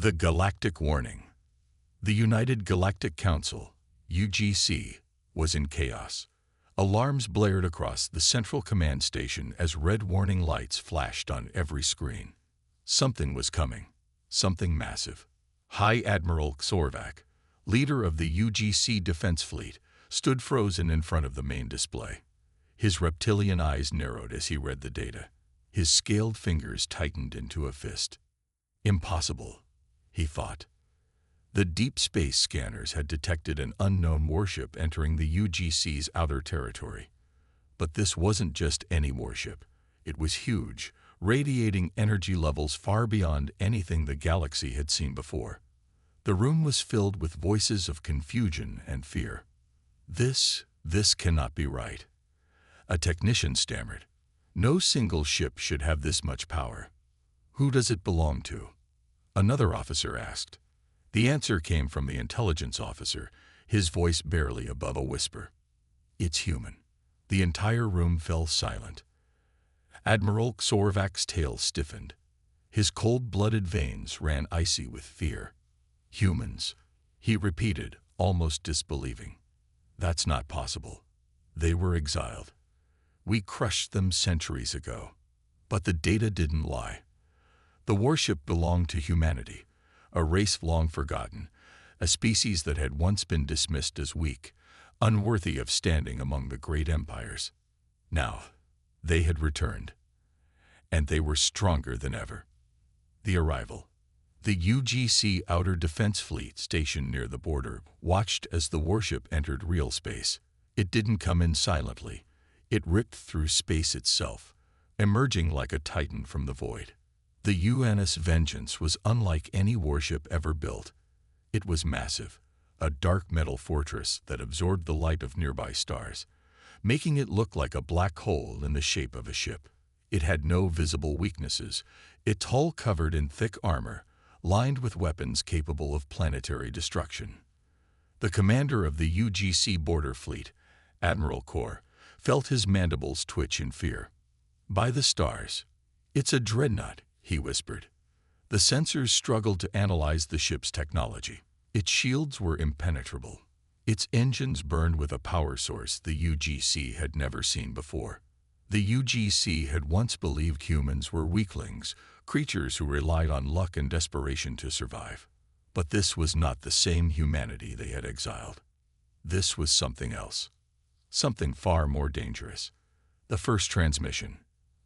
The Galactic Warning. The United Galactic Council, UGC, was in chaos. Alarms blared across the central command station as red warning lights flashed on every screen. Something was coming. Something massive. High Admiral Xorvac, leader of the UGC Defense Fleet, stood frozen in front of the main display. His reptilian eyes narrowed as he read the data. His scaled fingers tightened into a fist. Impossible, he thought. The deep space scanners had detected an unknown warship entering the UGC's outer territory. But this wasn't just any warship. It was huge, radiating energy levels far beyond anything the galaxy had seen before. The room was filled with voices of confusion and fear. This cannot be right. A technician stammered. No single ship should have this much power. Who does it belong to? Another officer asked. The answer came from the intelligence officer, his voice barely above a whisper. It's human. The entire room fell silent. Admiral Xorvac's tail stiffened. His cold-blooded veins ran icy with fear. Humans, he repeated, almost disbelieving. That's not possible. They were exiled. We crushed them centuries ago. But the data didn't lie. The warship belonged to humanity, a race long forgotten, a species that had once been dismissed as weak, unworthy of standing among the great empires. Now, they had returned, and they were stronger than ever. The arrival. The UGC Outer Defense Fleet stationed near the border watched as the warship entered real space. It didn't come in silently. It ripped through space itself, emerging like a titan from the void. The UNS Vengeance was unlike any warship ever built. It was massive, a dark metal fortress that absorbed the light of nearby stars, making it look like a black hole in the shape of a ship. It had no visible weaknesses, its hull covered in thick armor, lined with weapons capable of planetary destruction. The commander of the UGC border fleet, Admiral Kor, felt his mandibles twitch in fear. By the stars, it's a dreadnought, he whispered. The sensors struggled to analyze the ship's technology. Its shields were impenetrable. Its engines burned with a power source the UGC had never seen before. The UGC had once believed humans were weaklings, creatures who relied on luck and desperation to survive. But this was not the same humanity they had exiled. This was something else. Something far more dangerous. The first transmission.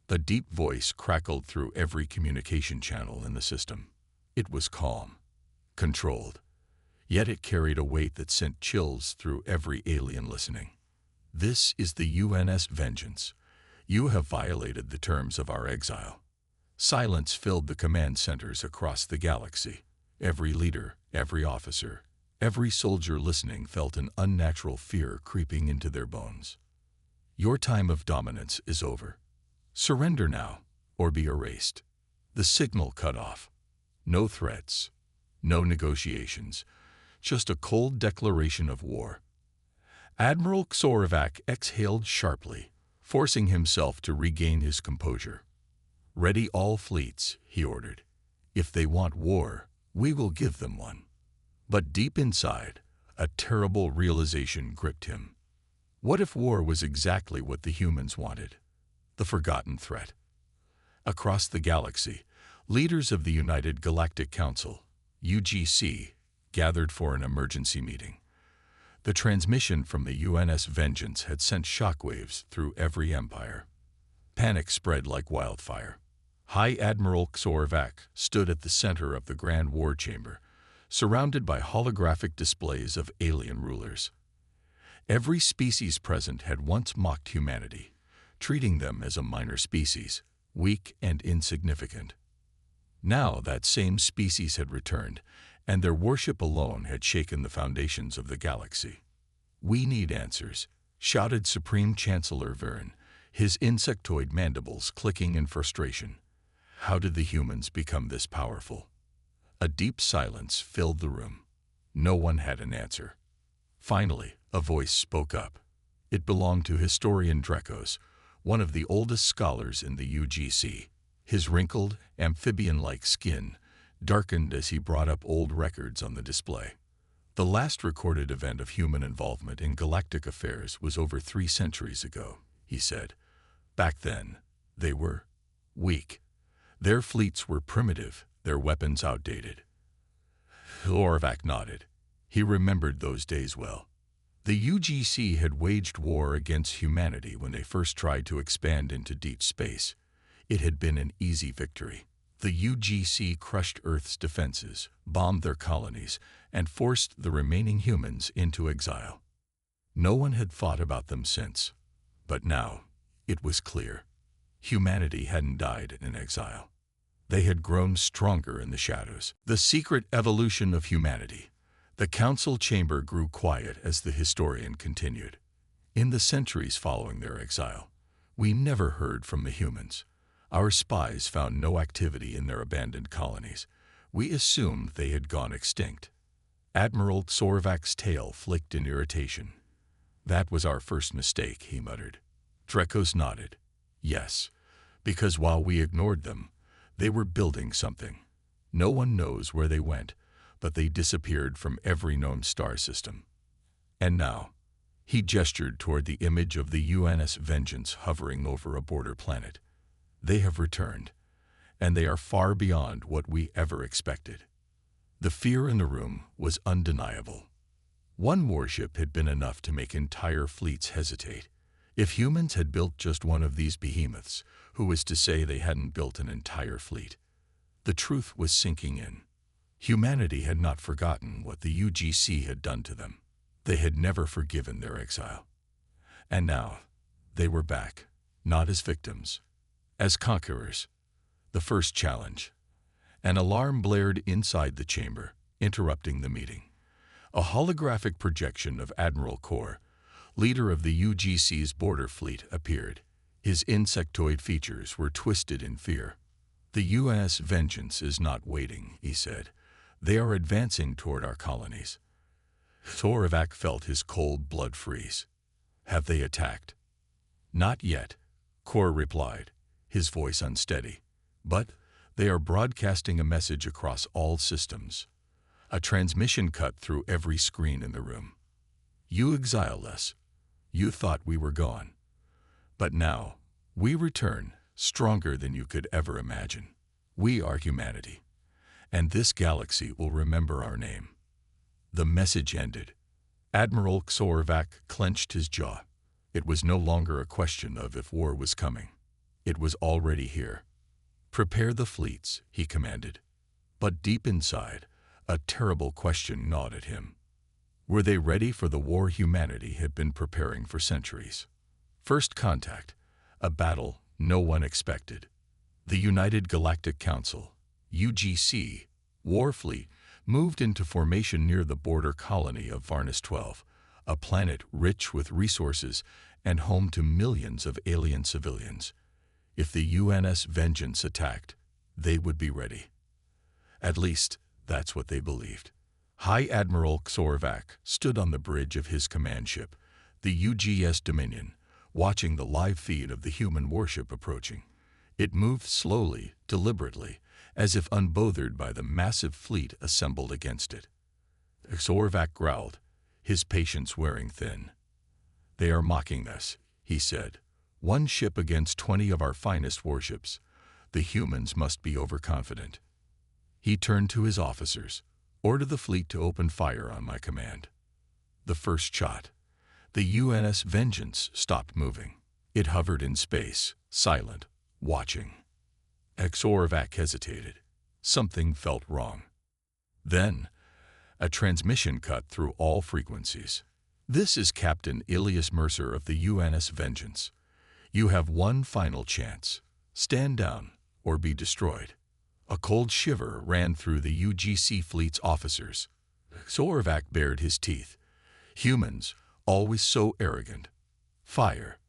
The deep voice crackled through every communication channel in the system. It was calm, controlled, yet it carried a weight that sent chills through every alien listening. This is the UNS Vengeance. You have violated the terms of our exile. Silence filled the command centers across the galaxy. Every leader, every officer, every soldier listening felt an unnatural fear creeping into their bones. Your time of dominance is over. Surrender now, or be erased. The signal cut off. No threats, no negotiations, just a cold declaration of war. Admiral Xorvac exhaled sharply, forcing himself to regain his composure. Ready all fleets, he ordered. If they want war, we will give them one. But deep inside, a terrible realization gripped him. What if war was exactly what the humans wanted? The forgotten threat. Across the galaxy, leaders of the United Galactic Council, UGC, gathered for an emergency meeting. The transmission from the UNS Vengeance had sent shockwaves through every empire. Panic spread like wildfire. High Admiral Xorvac stood at the center of the Grand War Chamber, surrounded by holographic displays of alien rulers. Every species present had once mocked humanity, treating them as a minor species, weak and insignificant. Now that same species had returned, and their worship alone had shaken the foundations of the galaxy. We need answers, shouted Supreme Chancellor Vern, his insectoid mandibles clicking in frustration. How did the humans become this powerful? A deep silence filled the room. No one had an answer. Finally, a voice spoke up. It belonged to historian Drekos, one of the oldest scholars in the UGC. His wrinkled, amphibian-like skin darkened as he brought up old records on the display. The last recorded event of human involvement in galactic affairs was over 3 centuries ago, he said. Back then, they were weak. Their fleets were primitive, their weapons outdated. Sorvak nodded. He remembered those days well. The UGC had waged war against humanity when they first tried to expand into deep space. It had been an easy victory. The UGC crushed Earth's defenses, bombed their colonies, and forced the remaining humans into exile. No one had thought about them since. But now, it was clear. Humanity hadn't died in exile. They had grown stronger in the shadows. The secret evolution of humanity. The council chamber grew quiet as the historian continued. In the centuries following their exile, we never heard from the humans. Our spies found no activity in their abandoned colonies. We assumed they had gone extinct. Admiral Sorvak's tail flicked in irritation. That was our first mistake, he muttered. Drekos nodded. Yes, because while we ignored them, they were building something. No one knows where they went, but they disappeared from every known star system. And now, he gestured toward the image of the UNS Vengeance hovering over a border planet. They have returned, and they are far beyond what we ever expected. The fear in the room was undeniable. One warship had been enough to make entire fleets hesitate. If humans had built just one of these behemoths, who was to say they hadn't built an entire fleet? The truth was sinking in. Humanity had not forgotten what the UGC had done to them. They had never forgiven their exile. And now, they were back, not as victims, as conquerors. The first challenge. An alarm blared inside the chamber, interrupting the meeting. A holographic projection of Admiral Kor, leader of the UGC's border fleet, appeared. His insectoid features were twisted in fear. The UNS Vengeance is not waiting, he said. They are advancing toward our colonies. Sorvak felt his cold blood freeze. Have they attacked? Not yet, Kor replied, his voice unsteady. But they are broadcasting a message across all systems. A transmission cut through every screen in the room. You exiled us. You thought we were gone. But now, we return, stronger than you could ever imagine. We are humanity. And this galaxy will remember our name. The message ended. Admiral Sorvak clenched his jaw. It was no longer a question of if war was coming. It was already here. Prepare the fleets, he commanded. But deep inside, a terrible question gnawed at him. Were they ready for the war humanity had been preparing for centuries? First contact, a battle no one expected. The United Galactic Council, UGC, war fleet, moved into formation near the border colony of Varnus 12, a planet rich with resources and home to millions of alien civilians. If the UNS Vengeance attacked, they would be ready. At least, that's what they believed. High Admiral Sorvak stood on the bridge of his command ship, the UGS Dominion, watching the live feed of the human warship approaching. It moved slowly, deliberately, as if unbothered by the massive fleet assembled against it. Sorvak growled, his patience wearing thin. They are mocking us, he said. One ship against 20 of our finest warships. The humans must be overconfident. He turned to his officers. Order the fleet to open fire on my command. The first shot. The UNS Vengeance stopped moving. It hovered in space, silent, watching. Sorvak hesitated. Something felt wrong. Then, a transmission cut through all frequencies. This is Captain Ilias Mercer of the UNS Vengeance. You have one final chance. Stand down or be destroyed. A cold shiver ran through the UGC fleet's officers. Sorvak bared his teeth. Humans, always so arrogant. Fire.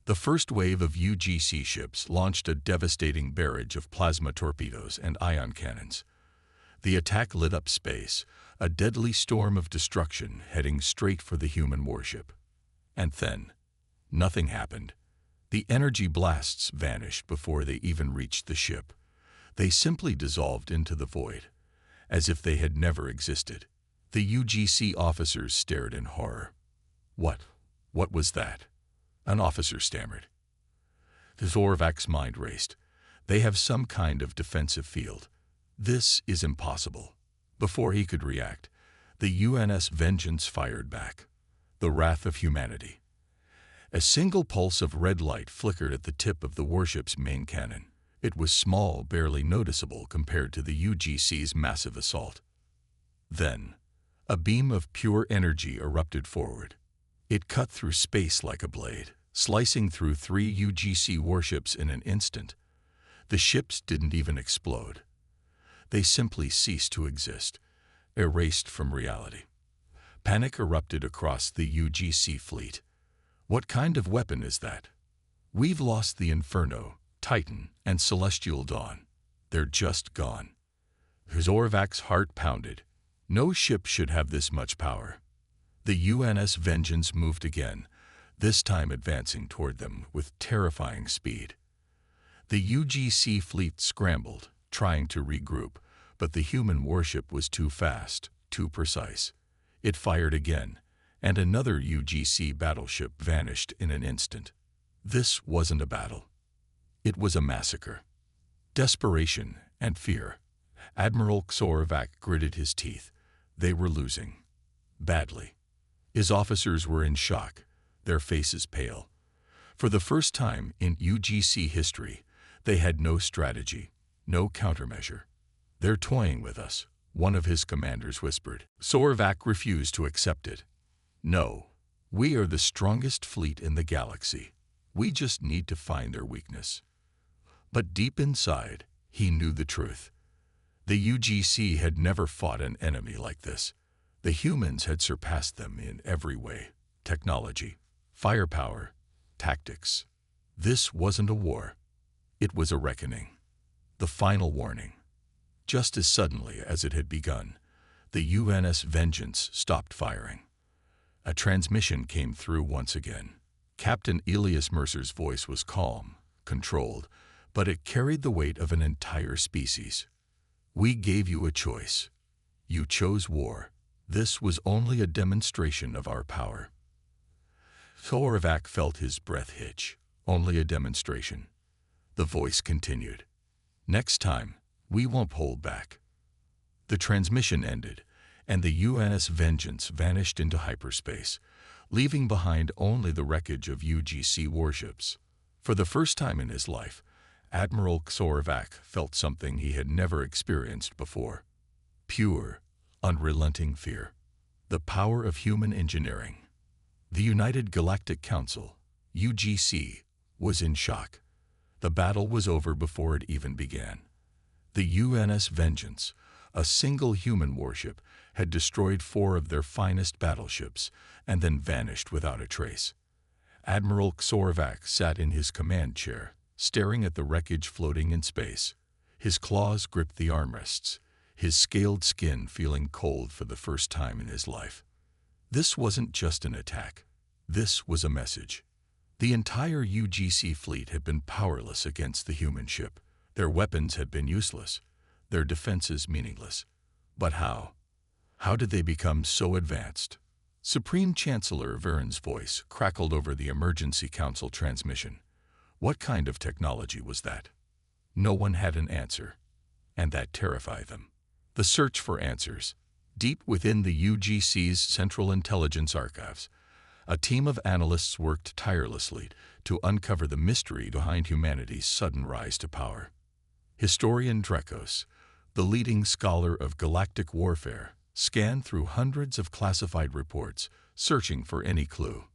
The first wave of UGC ships launched a devastating barrage of plasma torpedoes and ion cannons. The attack lit up space, a deadly storm of destruction heading straight for the human warship. And then, nothing happened. The energy blasts vanished before they even reached the ship. They simply dissolved into the void, as if they had never existed. The UGC officers stared in horror. What was that? An officer stammered. Zorvak's mind raced. They have some kind of defensive field. This is impossible. Before he could react, the UNS Vengeance fired back. The wrath of humanity. A single pulse of red light flickered at the tip of the warship's main cannon. It was small, barely noticeable compared to the UGC's massive assault. Then, a beam of pure energy erupted forward. It cut through space like a blade, slicing through 3 UGC warships in an instant. The ships didn't even explode. They simply ceased to exist, erased from reality. Panic erupted across the UGC fleet. What kind of weapon is that? We've lost the Inferno, Titan, and Celestial Dawn. They're just gone. Zorvak's heart pounded. No ship should have this much power. The UNS Vengeance moved again, this time advancing toward them with terrifying speed. The UGC fleet scrambled, trying to regroup, but the human warship was too fast, too precise. It fired again, and another UGC battleship vanished in an instant. This wasn't a battle. It was a massacre. Desperation and fear. Admiral Zorvak gritted his teeth. They were losing. Badly. His officers were in shock, their faces pale. For the first time in UGC history, they had no strategy, no countermeasure. "They're toying with us," one of his commanders whispered. Zorvak refused to accept it. "No, we are the strongest fleet in the galaxy. We just need to find their weakness." But deep inside, he knew the truth. The UGC had never fought an enemy like this. The humans had surpassed them in every way: technology, firepower, tactics. This wasn't a war. It was a reckoning. The final warning. Just as suddenly as it had begun, the UNS Vengeance stopped firing. A transmission came through once again. Captain Elias Mercer's voice was calm, controlled, but it carried the weight of an entire species. "We gave you a choice. You chose war. This was only a demonstration of our power." Zorvak felt his breath hitch. Only a demonstration. The voice continued. "Next time, we won't hold back." The transmission ended, and the UNS Vengeance vanished into hyperspace, leaving behind only the wreckage of UGC warships. For the first time in his life, Admiral Zorvak felt something he had never experienced before. Pure, unrelenting fear. The power of human engineering. The United Galactic Council, UGC, was in shock. The battle was over before it even began. The UNS Vengeance, a single human warship, had destroyed 4 of their finest battleships and then vanished without a trace. Admiral Zorvak sat in his command chair, staring at the wreckage floating in space. His claws gripped the armrests, his scaled skin feeling cold for the first time in his life. This wasn't just an attack. This was a message. The entire UGC fleet had been powerless against the human ship. Their weapons had been useless, their defenses meaningless. But how? How did they become so advanced? Supreme Chancellor Vern's voice crackled over the Emergency Council transmission. What kind of technology was that? No one had an answer, and that terrified them. The search for answers. Deep within the UGC's Central Intelligence Archives, a team of analysts worked tirelessly to uncover the mystery behind humanity's sudden rise to power. Historian Drekos, the leading scholar of galactic warfare, scanned through hundreds of classified reports, searching for any clue.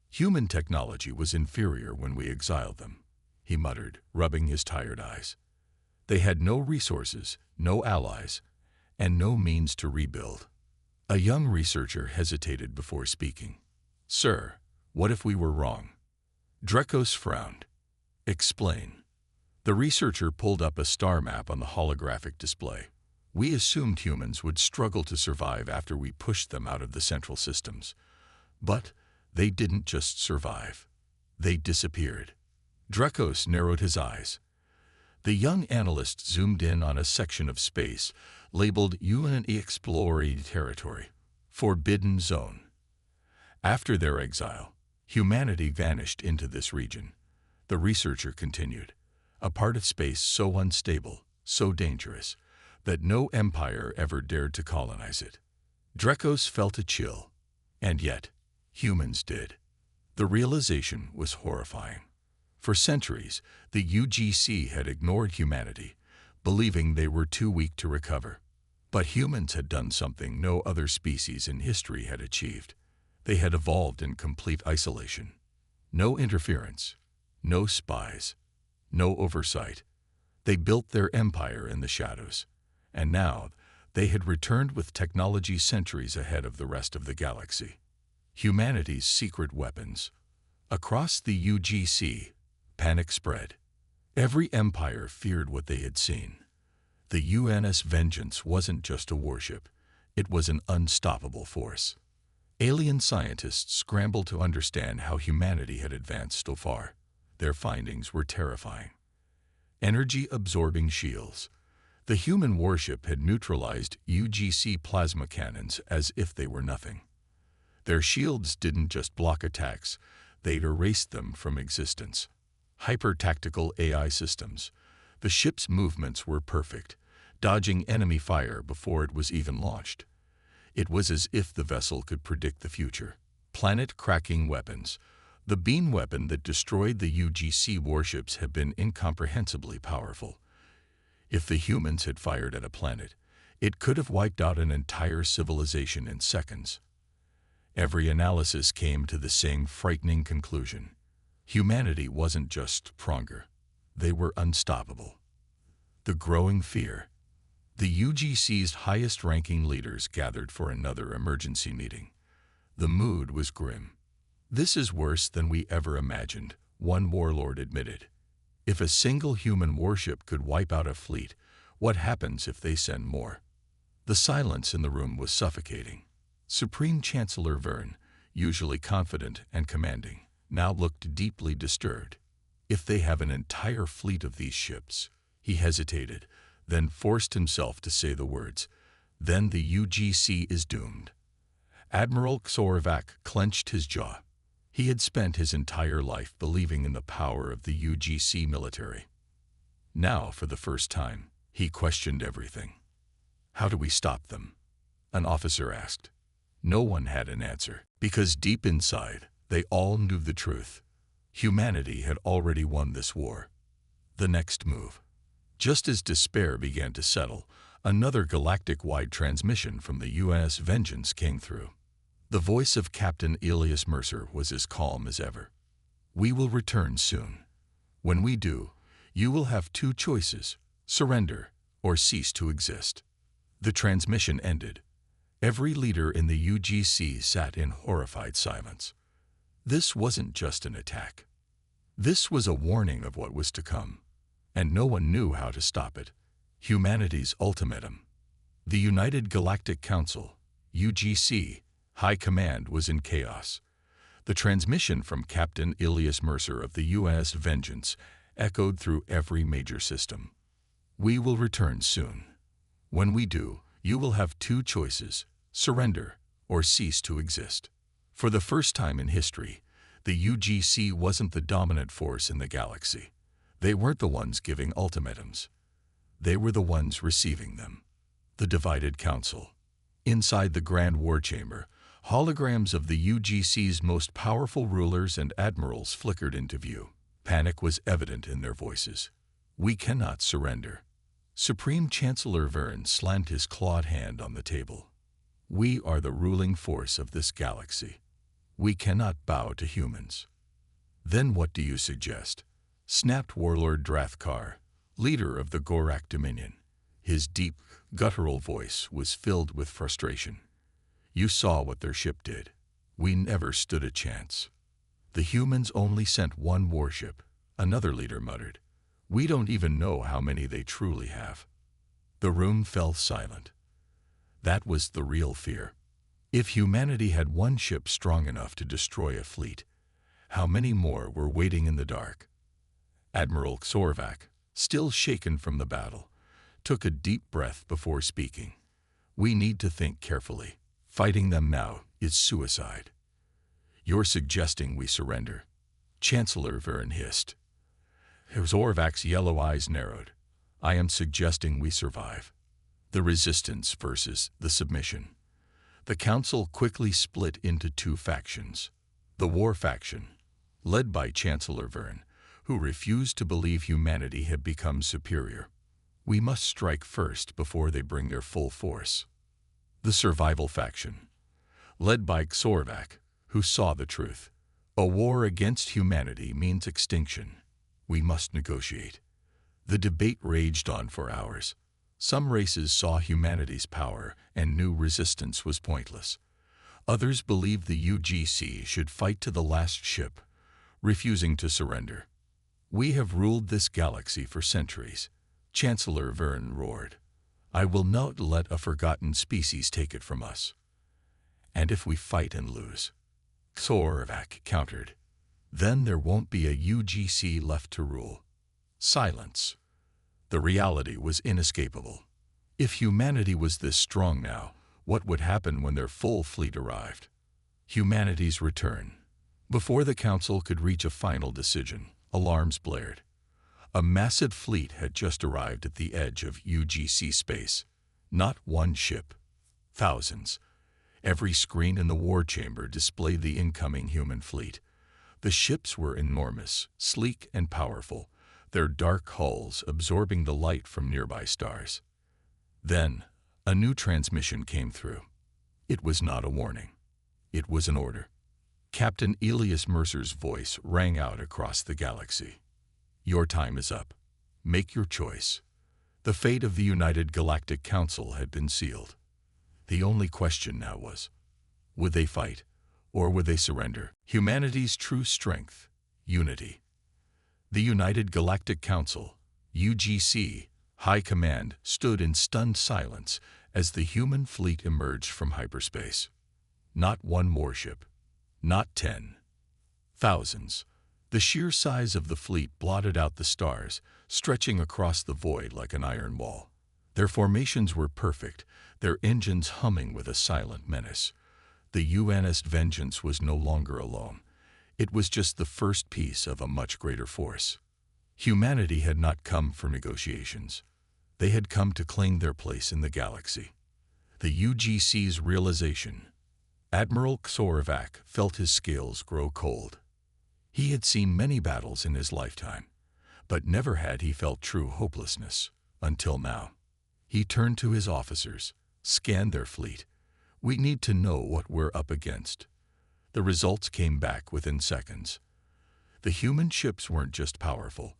"Human technology was inferior when we exiled them," he muttered, rubbing his tired eyes. "They had no resources, no allies, and no means to rebuild." A young researcher hesitated before speaking. "Sir, what if we were wrong?" Drekos frowned. "Explain." The researcher pulled up a star map on the holographic display. "We assumed humans would struggle to survive after we pushed them out of the central systems. But they didn't just survive. They disappeared." Drekos narrowed his eyes. The young analyst zoomed in on a section of space labeled unexplored territory, forbidden zone. After their exile, humanity vanished into this region. The researcher continued, a part of space so unstable, so dangerous, that no empire ever dared to colonize it. Drekos felt a chill, and yet, humans did. The realization was horrifying. For centuries, the UGC had ignored humanity, believing they were too weak to recover. But humans had done something no other species in history had achieved. They had evolved in complete isolation. No interference, no spies, no oversight. They built their empire in the shadows, and now they had returned with technology centuries ahead of the rest of the galaxy. Humanity's secret weapons. Across the UGC, panic spread. Every empire feared what they had seen. The UNS Vengeance wasn't just a warship, it was an unstoppable force. Alien scientists scrambled to understand how humanity had advanced so far. Their findings were terrifying. Energy-absorbing shields. The human warship had neutralized UGC plasma cannons as if they were nothing. Their shields didn't just block attacks, they'd erased them from existence. Hyper-tactical AI systems. The ship's movements were perfect, dodging enemy fire before it was even launched. It was as if the vessel could predict the future. Planet-cracking weapons. The beam weapon that destroyed the UGC warships had been incomprehensibly powerful. If the humans had fired at a planet, it could have wiped out an entire civilization in seconds. Every analysis came to the same frightening conclusion. Humanity wasn't just stronger, they were unstoppable. The growing fear. The UGC's highest-ranking leaders gathered for another emergency meeting. The mood was grim. This is worse than we ever imagined, one warlord admitted. If a single human warship could wipe out a fleet, what happens if they send more? The silence in the room was suffocating. Supreme Chancellor Verne, usually confident and commanding, now looked deeply disturbed. If they have an entire fleet of these ships, he hesitated, then forced himself to say the words, then the UGC is doomed. Admiral Xorvac clenched his jaw. He had spent his entire life believing in the power of the UGC military. Now, for the first time, he questioned everything. How do we stop them? An officer asked. No one had an answer, because deep inside, they all knew the truth. Humanity had already won this war. The next move. Just as despair began to settle, another galactic-wide transmission from the UNS Vengeance came through. The voice of Captain Elias Mercer was as calm as ever. We will return soon. When we do, you will have two choices, surrender or cease to exist. The transmission ended. Every leader in the UGC sat in horrified silence. This wasn't just an attack. This was a warning of what was to come, and no one knew how to stop it. Humanity's ultimatum. The United Galactic Council, UGC, High Command was in chaos. The transmission from Captain Elias Mercer of the UNS Vengeance echoed through every major system. We will return soon. When we do, you will have two choices, surrender or cease to exist. For the first time in history, the UGC wasn't the dominant force in the galaxy. They weren't the ones giving ultimatums. They were the ones receiving them. The divided council. Inside the Grand War Chamber, holograms of the UGC's most powerful rulers and admirals flickered into view. Panic was evident in their voices. We cannot surrender. Supreme Chancellor Verne slammed his clawed hand on the table. We are the ruling force of this galaxy. We cannot bow to humans. Then what do you suggest? Snapped Warlord Drathkar, leader of the Gorak Dominion. His deep, guttural voice was filled with frustration. You saw what their ship did. We never stood a chance. The humans only sent one warship, another leader muttered. We don't even know how many they truly have. The room fell silent. That was the real fear. If humanity had one ship strong enough to destroy a fleet, how many more were waiting in the dark? Admiral Xorvac, still shaken from the battle, took a deep breath before speaking. We need to think carefully. Fighting them now is suicide. You're suggesting we surrender? Chancellor Verne hissed. Zorvak's yellow eyes narrowed. I am suggesting we survive. The resistance versus the submission. The council quickly split into two factions. The war faction, led by Chancellor Verne, who refused to believe humanity had become superior. We must strike first before they bring their full force. The survival faction, led by Zorvak, who saw the truth. A war against humanity means extinction. We must negotiate. The debate raged on for hours. Some races saw humanity's power and knew resistance was pointless. Others believed the UGC should fight to the last ship, refusing to surrender. We have ruled this galaxy for centuries, Chancellor Verne roared. I will not let a forgotten species take it from us. And if we fight and lose, Zorvak countered, then there won't be a UGC left to rule. Silence. The reality was inescapable. If humanity was this strong now, what would happen when their full fleet arrived? Humanity's return. Before the council could reach a final decision, alarms blared. A massive fleet had just arrived at the edge of UGC space. Not one ship. Thousands. Every screen in the war chamber displayed the incoming human fleet. The ships were enormous, sleek and powerful, their dark hulls absorbing the light from nearby stars. Then, a new transmission came through. It was not a warning. It was an order. Captain Elias Mercer's voice rang out across the galaxy. Your time is up. Make your choice. The fate of the United Galactic Council had been sealed. The only question now was, would they fight, or would they surrender? Humanity's true strength, unity. The United Galactic Council, UGC, High Command stood in stunned silence as the human fleet emerged from hyperspace. Not one warship, not 10. Thousands. The sheer size of the fleet blotted out the stars, stretching across the void like an iron wall. Their formations were perfect, their engines humming with a silent menace. The UN's vengeance was no longer alone. It was just the first piece of a much greater force. Humanity had not come for negotiations. They had come to claim their place in the galaxy. The UGC's realization. Admiral Zorvak felt his scales grow cold. He had seen many battles in his lifetime, but never had he felt true hopelessness, until now. He turned to his officers, scanned their fleet. We need to know what we're up against. The results came back within seconds. The human ships weren't just powerful.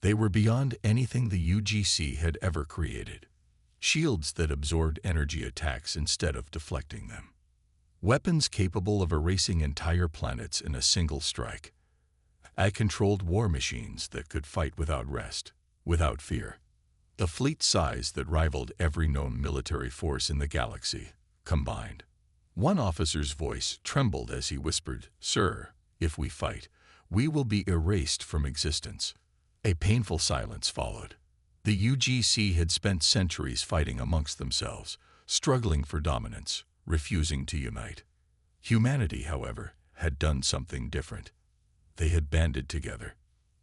They were beyond anything the UGC had ever created. Shields that absorbed energy attacks instead of deflecting them. Weapons capable of erasing entire planets in a single strike. AI-controlled war machines that could fight without rest, without fear. The fleet size that rivaled every known military force in the galaxy, combined. One officer's voice trembled as he whispered, "Sir, if we fight, we will be erased from existence." A painful silence followed. The UGC had spent centuries fighting amongst themselves, struggling for dominance, refusing to unite. Humanity, however, had done something different. They had banded together.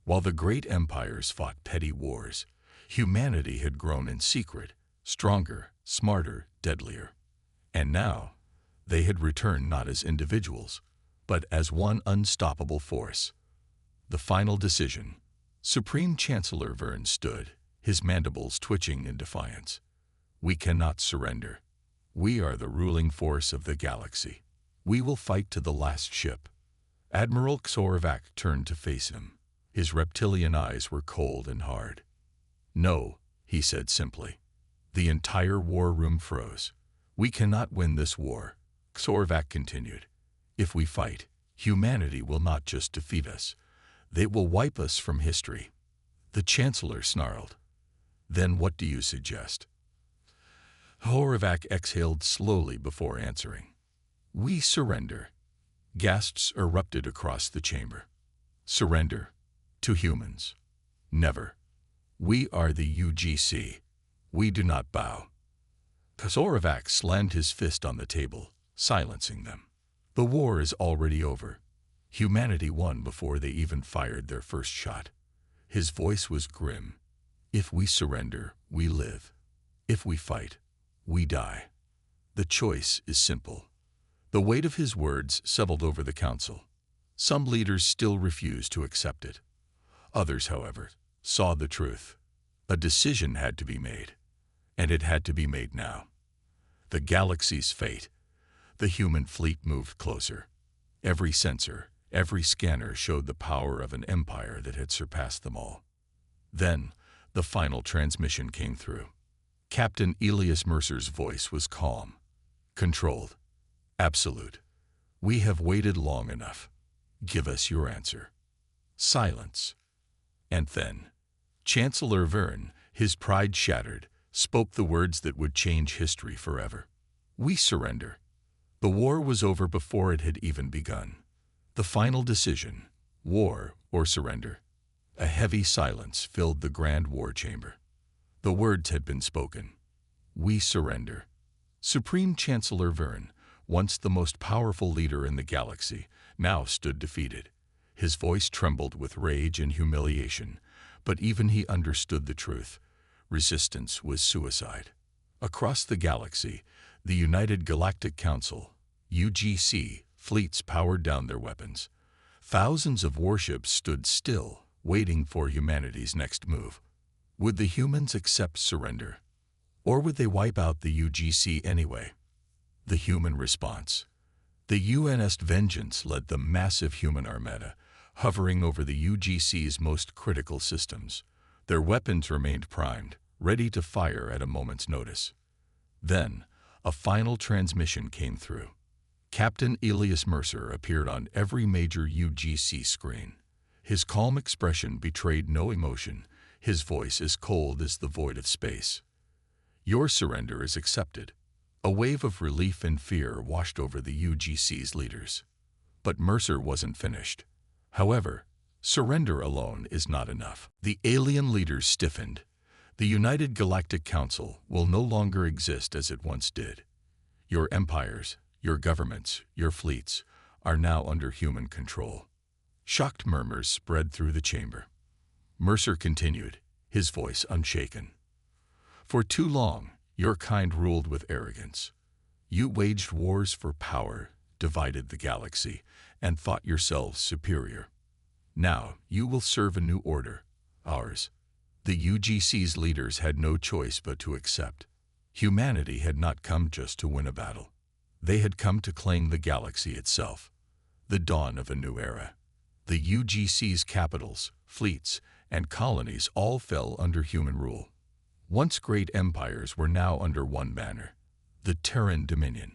While the great empires fought petty wars, humanity had grown in secret, stronger, smarter, deadlier. And now, they had returned not as individuals, but as one unstoppable force. The final decision. Supreme Chancellor Verne stood, his mandibles twitching in defiance. We cannot surrender. We are the ruling force of the galaxy. We will fight to the last ship. Admiral Zorvak turned to face him. His reptilian eyes were cold and hard. No, he said simply. The entire war room froze. We cannot win this war, Zorvak continued. If we fight, humanity will not just defeat us. They will wipe us from history. The Chancellor snarled. Then what do you suggest? Zorvak exhaled slowly before answering. We surrender. Gasps erupted across the chamber. Surrender. To humans. Never. We are the UGC. We do not bow. Kosorevac slammed his fist on the table, silencing them. The war is already over. Humanity won before they even fired their first shot. His voice was grim. If we surrender, we live. If we fight, we die. The choice is simple. The weight of his words settled over the council. Some leaders still refused to accept it. Others, however, saw the truth. A decision had to be made, and it had to be made now. The galaxy's fate. The human fleet moved closer. Every sensor, every scanner showed the power of an empire that had surpassed them all. Then, the final transmission came through. Captain Elias Mercer's voice was calm, controlled, absolute. We have waited long enough. Give us your answer. Silence. And then, Chancellor Verne, his pride shattered, spoke the words that would change history forever. We surrender. The war was over before it had even begun. The final decision, war or surrender. A heavy silence filled the grand war chamber. The words had been spoken. We surrender. Supreme Chancellor Verne, once the most powerful leader in the galaxy, now stood defeated. His voice trembled with rage and humiliation, but even he understood the truth. Resistance was suicide. Across the galaxy, the United Galactic Council, UGC, fleets powered down their weapons. Thousands of warships stood still, waiting for humanity's next move. Would the humans accept surrender? Or would they wipe out the UGC anyway? The human response. The UNS Vengeance led the massive human armada, hovering over the UGC's most critical systems. Their weapons remained primed, ready to fire at a moment's notice. Then, a final transmission came through. Captain Elias Mercer appeared on every major UGC screen. His calm expression betrayed no emotion, his voice as cold as the void of space. Your surrender is accepted. A wave of relief and fear washed over the UGC's leaders. But Mercer wasn't finished. However, surrender alone is not enough. The alien leaders stiffened. The United Galactic Council will no longer exist as it once did. Your empires, your governments, your fleets are now under human control. Shocked murmurs spread through the chamber. Mercer continued, his voice unshaken. For too long, your kind ruled with arrogance. You waged wars for power, divided the galaxy, and thought yourselves superior. Now you will serve a new order, ours. The UGC's leaders had no choice but to accept. Humanity had not come just to win a battle. They had come to claim the galaxy itself. The dawn of a new era. The UGC's capitals, fleets, and colonies all fell under human rule. Once great empires were now under one banner, the Terran Dominion.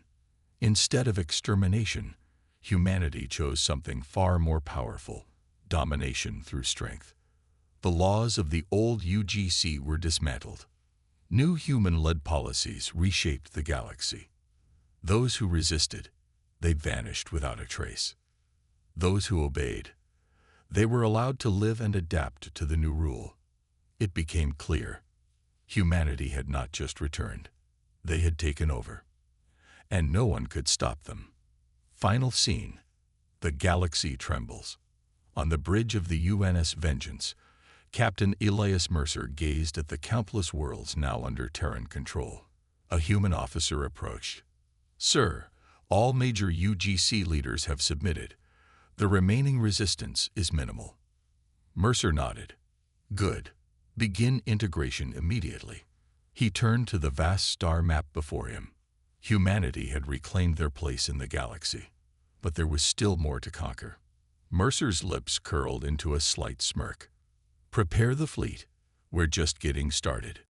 Instead of extermination, humanity chose something far more powerful, domination through strength. The laws of the old UGC were dismantled. New human-led policies reshaped the galaxy. Those who resisted, they vanished without a trace. Those who obeyed, they were allowed to live and adapt to the new rule. It became clear. Humanity had not just returned. They had taken over. And no one could stop them. Final scene. The galaxy trembles. On the bridge of the UNS Vengeance, Captain Elias Mercer gazed at the countless worlds now under Terran control. A human officer approached. Sir, all major UGC leaders have submitted. The remaining resistance is minimal. Mercer nodded. Good. Begin integration immediately. He turned to the vast star map before him. Humanity had reclaimed their place in the galaxy, but there was still more to conquer. Mercer's lips curled into a slight smirk. Prepare the fleet. We're just getting started.